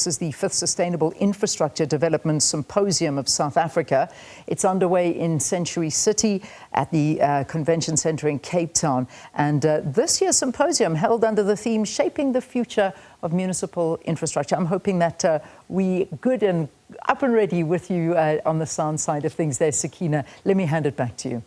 This is the 5th Sustainable Infrastructure Development Symposium of South Africa. It's underway in Century City at the Convention Centre in Cape Town. And this year's symposium held under the theme Shaping the Future of Municipal Infrastructure. I'm hoping that we good and up and ready with you on the sound side of things there, Sakina. Let me hand it back to you.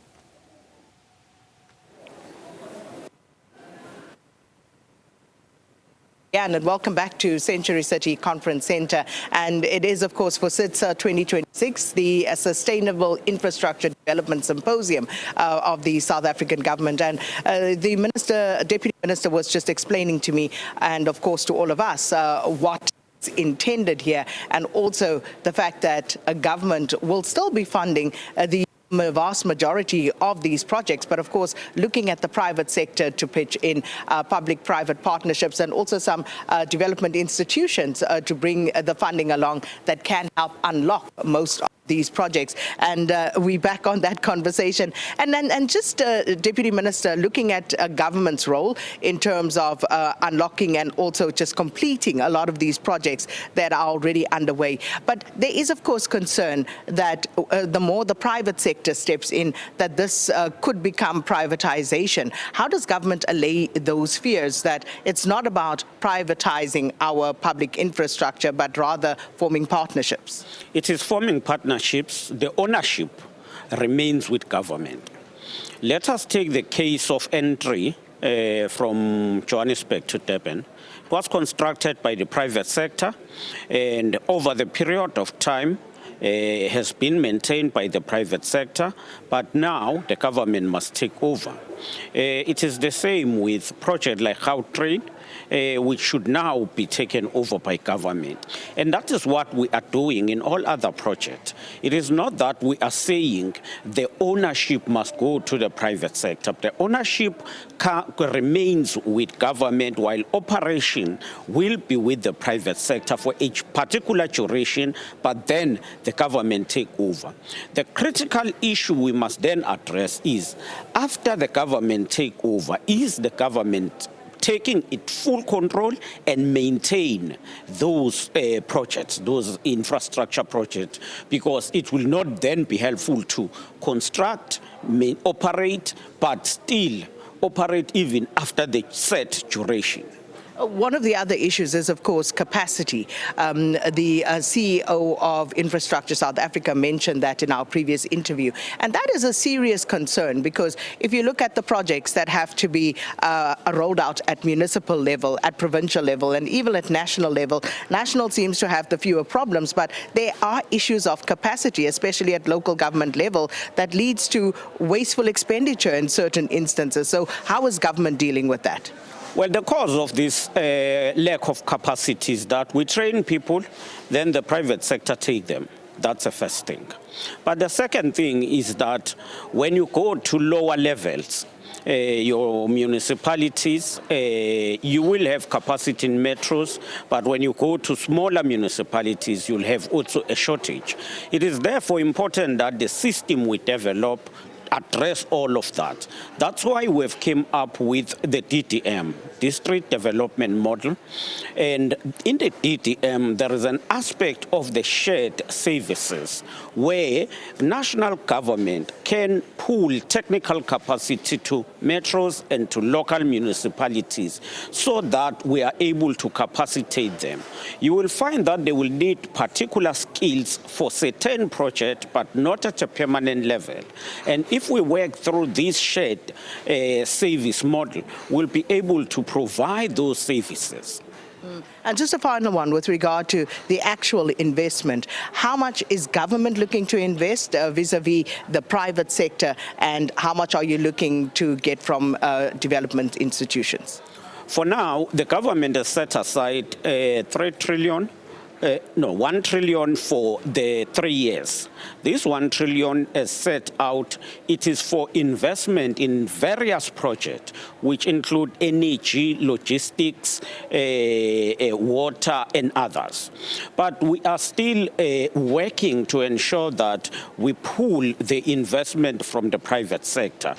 And welcome back to Century City Conference Centre. And it is, of course, for SIDSSA 2026, the Sustainable Infrastructure Development Symposium of the South African government. And the Deputy Minister was just explaining to me, and of course to all of us, what is intended here, and also the fact that a government will still be funding the vast majority of these projects, but of course looking at the private sector to pitch in public-private partnerships and also some development institutions to bring the funding along that can help unlock most of these projects. And we're back on that conversation. And just Deputy Minister, looking at government's role in terms of unlocking and also just completing a lot of these projects that are already underway. But there is, of course, concern that the more the private sector steps in, that this could become privatization. How does government allay those fears that it's not about privatizing our public infrastructure, but rather forming partnerships? It is forming partnerships. The ownership remains with government. Let us take the case of entry from Johannesburg to Durban. It was constructed by the private sector, and over the period of time has been maintained by the private sector, but now the government must take over. It is the same with projects like Gautrain, which should now be taken over by government. And that is what we are doing in all other projects. It is not that we are saying the ownership must go to the private sector. The ownership remains with government, while operation will be with the private sector for each particular duration, but then the government take over. The critical issue we must then address is, after the government take over, is the government taking it full control and maintain those projects, those infrastructure projects, because it will not then be helpful to construct, operate, but still operate even after the set duration. One of the other issues is, of course, capacity. The CEO of Infrastructure South Africa mentioned that in our previous interview. And that is a serious concern, because if you look at the projects that have to be rolled out at municipal level, at provincial level, and even at national level, national seems to have the fewer problems, but there are issues of capacity, especially at local government level, that leads to wasteful expenditure in certain instances. So how is government dealing with that? Well, the cause of this lack of capacity is that we train people, then the private sector take them. That's the first thing. But the second thing is that when you go to lower levels, your municipalities, you will have capacity in metros, but when you go to smaller municipalities, you'll have also a shortage. It is therefore important that the system we develop address all of that. That's why we've came up with the DDM, District Development Model. And in the DDM, there is an aspect of the shared services where national government can pool technical capacity to metros and to local municipalities so that we are able to capacitate them. You will find that they will need particular skills for certain projects, but not at a permanent level. And if we work through this shared service model, we'll be able to provide those services. And just a final one with regard to the actual investment. How much is government looking to invest vis-a-vis the private sector, and how much are you looking to get from development institutions? For now, the government has set aside 1 trillion for the 3 years. This 1 trillion is set out, it is for investment in various projects, which include energy, logistics, water, and others. But we are still working to ensure that we pool the investment from the private sector.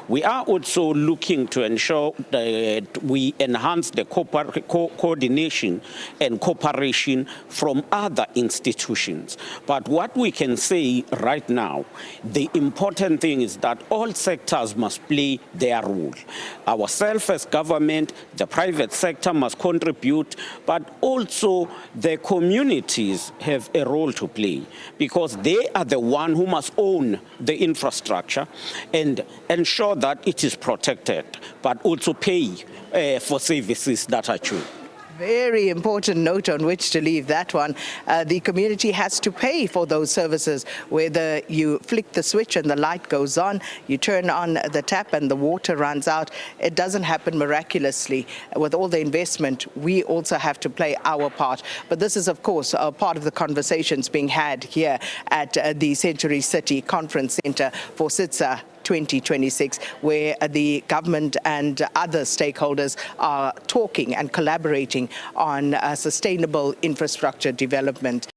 We are also looking to ensure that we enhance the coordination and cooperation from other institutions. But what we can say right now, the important thing is that all sectors must play their role. Ourselves as government, the private sector must contribute, but also the communities have a role to play, because they are the one who must own the infrastructure and ensure that it is protected, but also pay for services that are true. Very important note on which to leave that one. The community has to pay for those services, whether you flick the switch and the light goes on, you turn on the tap and the water runs out. It doesn't happen miraculously. With all the investment, we also have to play our part. But this is, of course, part of the conversations being had here at the Century City Conference Centre for SIDSSA 2026, where the government and other stakeholders are talking and collaborating on sustainable infrastructure development.